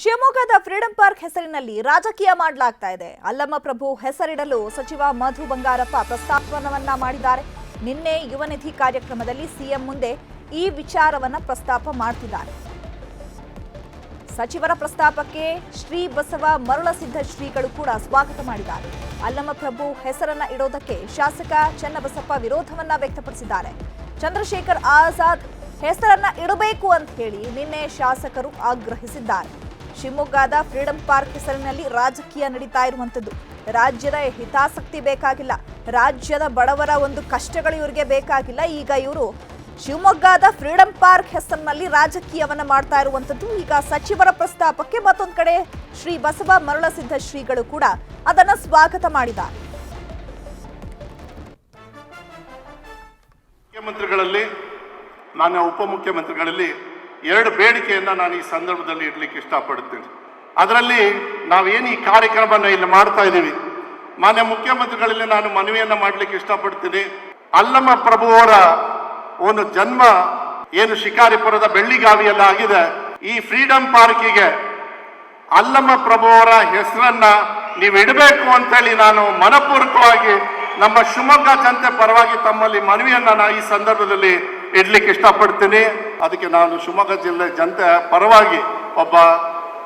ಶಿವಮೊಗ್ಗದ freedom park ಹೆಸರಿನಲ್ಲಿ ರಾಜಕೀಯ ಮಾಡಲಾಗ್ತಾ ಇದೆ. ಅಲ್ಲಮ್ಮ ಪ್ರಭು ಹೆಸರಿಡಲು ಸಚಿವ ಮಧು ಬಂಗಾರಪ್ಪ ಪ್ರಸ್ತಾಪವನ್ನ ಮಾಡಿದ್ದಾರೆ. ನಿನ್ನೆ ಯುವ ನಿಧಿ ಕಾರ್ಯಕ್ರಮದಲ್ಲಿ ಸಿಎಂ ಮುಂದೆ ಈ ವಿಚಾರವನ್ನ ಪ್ರಸ್ತಾಪ ಮಾಡ್ತಿದ್ದಾರೆ. ಸಚಿವರ ಪ್ರಸ್ತಾಪಕ್ಕೆ ಶ್ರೀ ಬಸವ ಮರುಳಸಿದ್ಧ ಶ್ರೀಗಳು ಕೂಡ ಸ್ವಾಗತ ಮಾಡಿದ್ದಾರೆ. ಅಲ್ಲಮ್ಮ ಪ್ರಭು ಹೆಸರನ್ನ ಇಡೋದಕ್ಕೆ ಶಾಸಕ ಚನ್ನಬಸಪ್ಪ ವಿರೋಧವನ್ನ ವ್ಯಕ್ತಪಡಿಸಿದ್ದಾರೆ. ಚಂದ್ರಶೇಖರ್ ಆಜಾದ್ ಹೆಸರನ್ನ ಇಡಬೇಕು ಅಂತ ಹೇಳಿ ನಿನ್ನೆ ಶಾಸಕರು ಆಗ್ರಹಿಸಿದ್ದಾರೆ. ಶಿವಮೊಗ್ಗದ ಫ್ರೀಡಂ ಪಾರ್ಕ್ ಹೆಸರಿನಲ್ಲಿ ರಾಜಕೀಯ ನಡೀತಾ ಇರುವಂತದ್ದು. ರಾಜ್ಯದ ಹಿತಾಸಕ್ತಿ ಬೇಕಾಗಿಲ್ಲ, ರಾಜ್ಯದ ಬಡವರ ಒಂದು ಕಷ್ಟಗಳು ಇವರಿಗೆ ಬೇಕಾಗಿಲ್ಲ. ಈಗ ಇವರು ಶಿವಮೊಗ್ಗದ ಫ್ರೀಡಂ ಪಾರ್ಕ್ ಹೆಸರಿನಲ್ಲಿ ರಾಜಕೀಯವನ್ನ ಮಾಡ್ತಾ ಇರುವಂತದ್ದು. ಈಗ ಸಚಿವರ ಪ್ರಸ್ತಾಪಕ್ಕೆ ಮತ್ತೊಂದು ಕಡೆ ಶ್ರೀ ಬಸವ ಮರುಳಸಿದ್ಧ ಶ್ರೀಗಳು ಕೂಡ ಅದನ್ನ ಸ್ವಾಗತ ಮಾಡಿದ್ದಾರೆ. ಮುಖ್ಯಮಂತ್ರಿಗಳಲ್ಲಿ ನಾನು ಉಪಮುಖ್ಯಮಂತ್ರಿಗಳಲ್ಲಿ ಎರಡು ಬೇಡಿಕೆಯನ್ನು ನಾನು ಈ ಸಂದರ್ಭದಲ್ಲಿ ಇಡಲಿಕ್ಕೆ ಇಷ್ಟಪಡುತ್ತೇನೆ. ಅದರಲ್ಲಿ ನಾವೇನು ಈ ಕಾರ್ಯಕ್ರಮವನ್ನು ಇಲ್ಲಿ ಮಾಡ್ತಾ ಇದ್ದೀವಿ, ಮಾನ್ಯ ಮುಖ್ಯಮಂತ್ರಿಗಳಲ್ಲಿ ನಾನು ಮನವಿಯನ್ನು ಮಾಡಲಿಕ್ಕೆ ಇಷ್ಟಪಡ್ತೀನಿ. ಅಲ್ಲಮ್ಮ ಪ್ರಭುವರ ಒಂದು ಜನ್ಮ ಏನು ಶಿಕಾರಿಪುರದ ಬೆಳ್ಳಿಗಾವಿಯಲ್ಲಿ ಆಗಿದೆ, ಈ ಫ್ರೀಡಂ ಪಾರ್ಕಿಗೆ ಅಲ್ಲಮ್ಮ ಪ್ರಭುವರ ಹೆಸರನ್ನ ನೀವು ಇಡಬೇಕು ಅಂತೇಳಿ ನಾನು ಮನಪೂರ್ವಕವಾಗಿ ನಮ್ಮ ಶಿವಮೊಗ್ಗ ಜನತೆ ಪರವಾಗಿ ತಮ್ಮಲ್ಲಿ ಮನವಿಯನ್ನ ಈ ಸಂದರ್ಭದಲ್ಲಿ ಇಡ್ಲಿಕ್ಕೆ ಇಷ್ಟಪಡ್ತೀನಿ. ಅದಕ್ಕೆ ನಾನು ಶಿವಮೊಗ್ಗ ಜಿಲ್ಲೆ ಜನತೆ ಪರವಾಗಿ ಒಬ್ಬ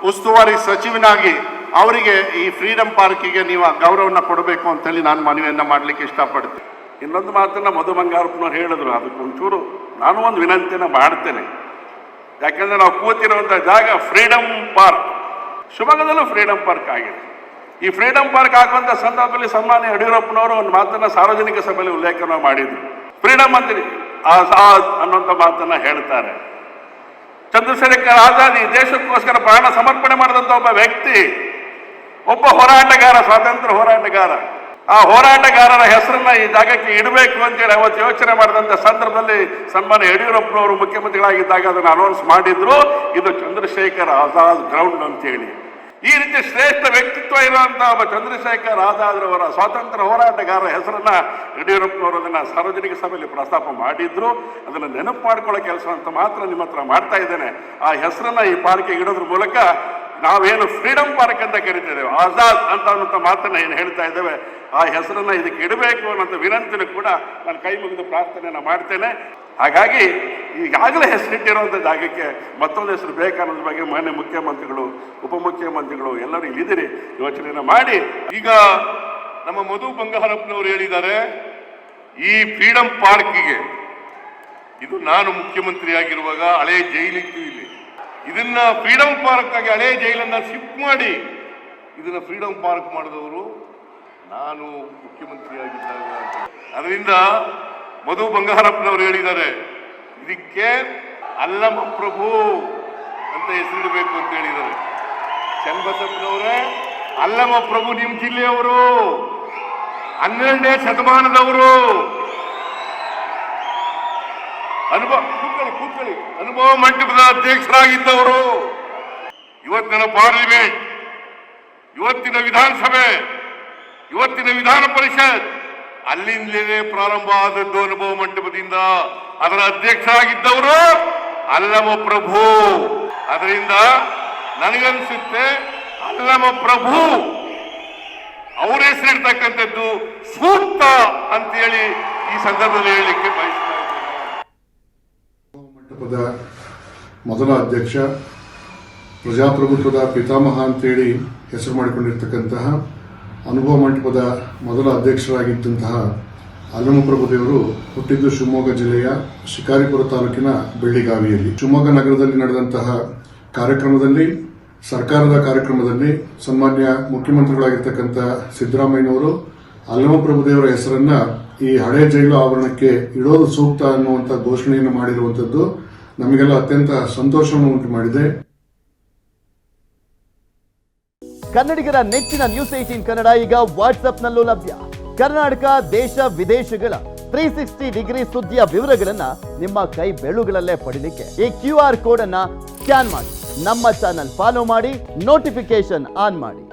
ಉಸ್ತುವಾರಿ ಸಚಿವನಾಗಿ ಅವರಿಗೆ ಈ ಫ್ರೀಡಂ ಪಾರ್ಕಿಗೆ ನೀವು ಗೌರವನ ಕೊಡಬೇಕು ಅಂತೇಳಿ ನಾನು ಮನವಿಯನ್ನ ಮಾಡಲಿಕ್ಕೆ ಇಷ್ಟಪಡ್ತೀನಿ. ಇನ್ನೊಂದು ಮಾತನ್ನ ಮಧು ಬಂಗಾರಪ್ಪನವ್ರು ಹೇಳಿದ್ರು, ಅದಕ್ಕೊಂಚೂರು ನಾನು ಒಂದು ವಿನಂತಿಯನ್ನು ಮಾಡ್ತೇನೆ. ಯಾಕಂದ್ರೆ ನಾವು ಕೂತಿರುವಂಥ ಜಾಗ ಫ್ರೀಡಂ ಪಾರ್ಕ್, ಶಿವಮೊಗ್ಗದಲ್ಲೂ ಫ್ರೀಡಂ ಪಾರ್ಕ್ ಆಗಿದೆ. ಈ ಫ್ರೀಡಂ ಪಾರ್ಕ್ ಆಗುವಂಥ ಸಂದರ್ಭದಲ್ಲಿ ಸನ್ಮಾನ್ಯ ಯಡಿಯೂರಪ್ಪನವರು ಒಂದು ಮಾತನ್ನ ಸಾರ್ವಜನಿಕ ಸಭೆಯಲ್ಲಿ ಉಲ್ಲೇಖನ ಮಾಡಿದ್ರು. ಫ್ರೀಡಂ ಮಂತ್ರಿ ಆಜಾದ್ ಅನ್ನುವಂಥ ಮಾತನ್ನ ಹೇಳ್ತಾರೆ. ಚಂದ್ರಶೇಖರ್ ಆಜಾದ್ ಈ ದೇಶಕ್ಕೋಸ್ಕರ ಪ್ರಾಣ ಸಮರ್ಪಣೆ ಮಾಡಿದಂಥ ಒಬ್ಬ ವ್ಯಕ್ತಿ, ಒಬ್ಬ ಹೋರಾಟಗಾರ, ಸ್ವಾತಂತ್ರ್ಯ ಹೋರಾಟಗಾರ. ಆ ಹೋರಾಟಗಾರರ ಹೆಸರನ್ನ ಈ ಜಾಗಕ್ಕೆ ಇಡಬೇಕು ಅಂತೇಳಿ ಅವತ್ತು ಯೋಚನೆ ಮಾಡಿದಂಥ ಸಂದರ್ಭದಲ್ಲಿ ಸನ್ಮಾನ್ಯ ಯಡಿಯೂರಪ್ಪನವರು ಮುಖ್ಯಮಂತ್ರಿಗಳಾಗಿದ್ದಾಗ ಅದನ್ನು ಅನೌನ್ಸ್ ಮಾಡಿದ್ರು, ಇದು ಚಂದ್ರಶೇಖರ್ ಆಜಾದ್ ಗ್ರೌಂಡ್ ಅಂತೇಳಿ. ಈ ರೀತಿ ಶ್ರೇಷ್ಠ ವ್ಯಕ್ತಿತ್ವ ಇರುವಂತಹ ಒಬ್ಬ ಚಂದ್ರಶೇಖರ್ ಆಜಾದ್ ಅವರ ಸ್ವಾತಂತ್ರ್ಯ ಹೋರಾಟಗಾರರ ಹೆಸರನ್ನ ಯಡಿಯೂರಪ್ಪನವರು ಅದನ್ನ ಸಾರ್ವಜನಿಕ ಸಭೆಯಲ್ಲಿ ಪ್ರಸ್ತಾಪ ಮಾಡಿದ್ರು. ಅದನ್ನು ನೆನಪು ಮಾಡ್ಕೊಳ್ಳೋ ಕೆಲಸ ಅಂತ ಮಾತ್ರ ನಿಮ್ಮ ಹತ್ರ ಮಾಡ್ತಾ ಇದ್ದೇನೆ. ಆ ಹೆಸರನ್ನ ಈ ಪಾರ್ಕಿಗೆ ಇಡೋದ್ರ ಮೂಲಕ ನಾವೇನು ಫ್ರೀಡಂ ಪಾರ್ಕ್ ಅಂತ ಕರಿತೇವೆ, ಆಜಾದ್ ಅಂತ ಮಾತನ್ನ ಏನು ಹೇಳ್ತಾ ಇದ್ದೇವೆ, ಆ ಹೆಸರನ್ನ ಇದಕ್ಕೆ ಇಡಬೇಕು ಅನ್ನೋಂಥ ವಿನಂತಿನೂ ಕೂಡ ನಾನು ಕೈ ಮುಗಿದು ಪ್ರಾರ್ಥನೆಯನ್ನು ಮಾಡ್ತೇನೆ. ಹಾಗಾಗಿ ಈಗಾಗಲೇ ಹೆಸರಿಟ್ಟಿರುವಂಥ ಜಾಗಕ್ಕೆ ಮತ್ತೊಂದು ಹೆಸರು ಬೇಕನ್ನೋದ್ರ ಬಗ್ಗೆ ಮಾನ್ಯ ಮುಖ್ಯಮಂತ್ರಿಗಳು, ಉಪಮುಖ್ಯಮಂತ್ರಿಗಳು ಎಲ್ಲರೂ ಇಲ್ಲಿದ್ದೀರಿ, ಯೋಚನೆಯನ್ನು ಮಾಡಿ. ಈಗ ನಮ್ಮ ಮಧು ಬಂಗಾರಪ್ಪನವರು ಹೇಳಿದ್ದಾರೆ, ಈ ಫ್ರೀಡಂ ಪಾರ್ಕಿಗೆ ಇದು ನಾನು ಮುಖ್ಯಮಂತ್ರಿಯಾಗಿರುವಾಗ ಹಳೆ ಜೈಲಿತ್ತು ಇಲ್ಲಿ, ಇದನ್ನ ಫ್ರೀಡಂ ಪಾರ್ಕ್ ಆಗಿ ಹಳೆ ಜೈಲನ್ನ ಶಿಫ್ಟ್ ಮಾಡಿ ಇದನ್ನ ಫ್ರೀಡಂ ಪಾರ್ಕ್ ಮಾಡಿದವರು ನಾನು ಮುಖ್ಯಮಂತ್ರಿಯಾಗಿದ್ದಾಗ. ಅದರಿಂದ ಮಧು ಬಂಗಾರಪ್ಪನವರು ಹೇಳಿದ್ದಾರೆ, ಇದಕ್ಕೆ ಅಲ್ಲಮ್ಮ ಪ್ರಭು ಅಂತ ಹೆಸರಿಡಬೇಕು ಅಂತ ಹೇಳಿದ್ದಾರೆ. ಚನ್ನಬಸಪ್ಪನವರೇ, ಅಲ್ಲಮ್ಮ ಪ್ರಭು ನಿಮ್ಮ ಜಿಲ್ಲೆಯವರು, 12ನೇ ಶತಮಾನದವರು, ಕೂತ್ಕೊಳ್ಳಿ ಅನುಭವ ಮಂಟಪದ ಅಧ್ಯಕ್ಷರಾಗಿದ್ದವರು, ಇವತ್ತಿನ ಪಾರ್ಲಿಮೆಂಟ್, ಇವತ್ತಿನ ವಿಧಾನಸಭೆ, ಇವತ್ತಿನ ವಿಧಾನ ಪರಿಷತ್ ಅಲ್ಲಿಂದಲೇ ಪ್ರಾರಂಭ ಆದದ್ದು ಅನುಭವ ಮಂಟಪದಿಂದ. ಅದರ ಅಧ್ಯಕ್ಷರಾಗಿದ್ದವರು ಅಲ್ಲಮ್ಮ ಪ್ರಭು. ಅದರಿಂದ ನನಗನ್ಸುತ್ತೆ ಅಲ್ಲಮ್ಮ ಪ್ರಭು ಅವರ ಹೆಸರಿರ್ತಕ್ಕಂಥದ್ದು ಸೂಕ್ತ ಅಂತೇಳಿ ಈ ಸಂದರ್ಭದಲ್ಲಿ ಹೇಳಲಿಕ್ಕೆ ಬಯಸ್ತಾ ಇದ್ದೇನೆ. ಮಂಟಪದ ಮೊದಲ ಅಧ್ಯಕ್ಷ, ಪ್ರಜಾಪ್ರಭುತ್ವದ ಪಿತಾಮಹ ಅಂತೇಳಿ ಹೆಸರು ಮಾಡಿಕೊಂಡಿರ್ತಕ್ಕಂತಹ ಅನುಭವ ಮಂಟಪದ ಮೊದಲ ಅಧ್ಯಕ್ಷರಾಗಿದ್ದಂತಹ ಅಲ್ಲಮ್ಮ ಪ್ರಭುದೇವರು ಹುಟ್ಟಿದ್ದು ಶಿವಮೊಗ್ಗ ಜಿಲ್ಲೆಯ ಶಿಕಾರಿಪುರ ತಾಲೂಕಿನ ಬೆಳ್ಳಿಗಾವಿಯಲ್ಲಿ. ಶಿವಮೊಗ್ಗ ನಗರದಲ್ಲಿ ನಡೆದಂತಹ ಕಾರ್ಯಕ್ರಮದಲ್ಲಿ, ಸರ್ಕಾರದ ಕಾರ್ಯಕ್ರಮದಲ್ಲಿ ಸನ್ಮಾನ್ಯ ಮುಖ್ಯಮಂತ್ರಿಗಳಾಗಿರ್ತಕ್ಕಂಥ ಸಿದ್ದರಾಮಯ್ಯನವರು ಅಲ್ಲಮ್ಮ ಪ್ರಭುದೇವರ ಹೆಸರನ್ನ ಈ ಹಳೆ ಜೈಲು ಆವರಣಕ್ಕೆ ಇಡೋದು ಸೂಕ್ತ ಅನ್ನುವಂಥ ಘೋಷಣೆಯನ್ನು ಮಾಡಿರುವಂಥದ್ದು ನಮಗೆಲ್ಲ ಅತ್ಯಂತ ಸಂತೋಷವನ್ನು ಉಂಟು ಮಾಡಿದೆ. ಕನ್ನಡಿಗರ ನೆಚ್ಚಿನ ನ್ಯೂಸ್ 18 ಕನ್ನಡ ಈಗ ವಾಟ್ಸ್ಆಪ್ನಲ್ಲೂ ಲಭ್ಯ. ಕರ್ನಾಟಕ, ದೇಶ ವಿದೇಶಗಳ 360 ಡಿಗ್ರಿ ಸುದ್ದಿಯ ವಿವರಗಳನ್ನ ನಿಮ್ಮ ಕೈ ಬೆರಳುಗಳಲ್ಲೇ ಪಡಿಲಿಕ್ಕೆ ಈ QR ಕೋಡ್ ಅನ್ನ ಸ್ಕ್ಯಾನ್ ಮಾಡಿ, ನಮ್ಮ ಚಾನಲ್ ಫಾಲೋ ಮಾಡಿ, ನೋಟಿಫಿಕೇಶನ್ ಆನ್ ಮಾಡಿ.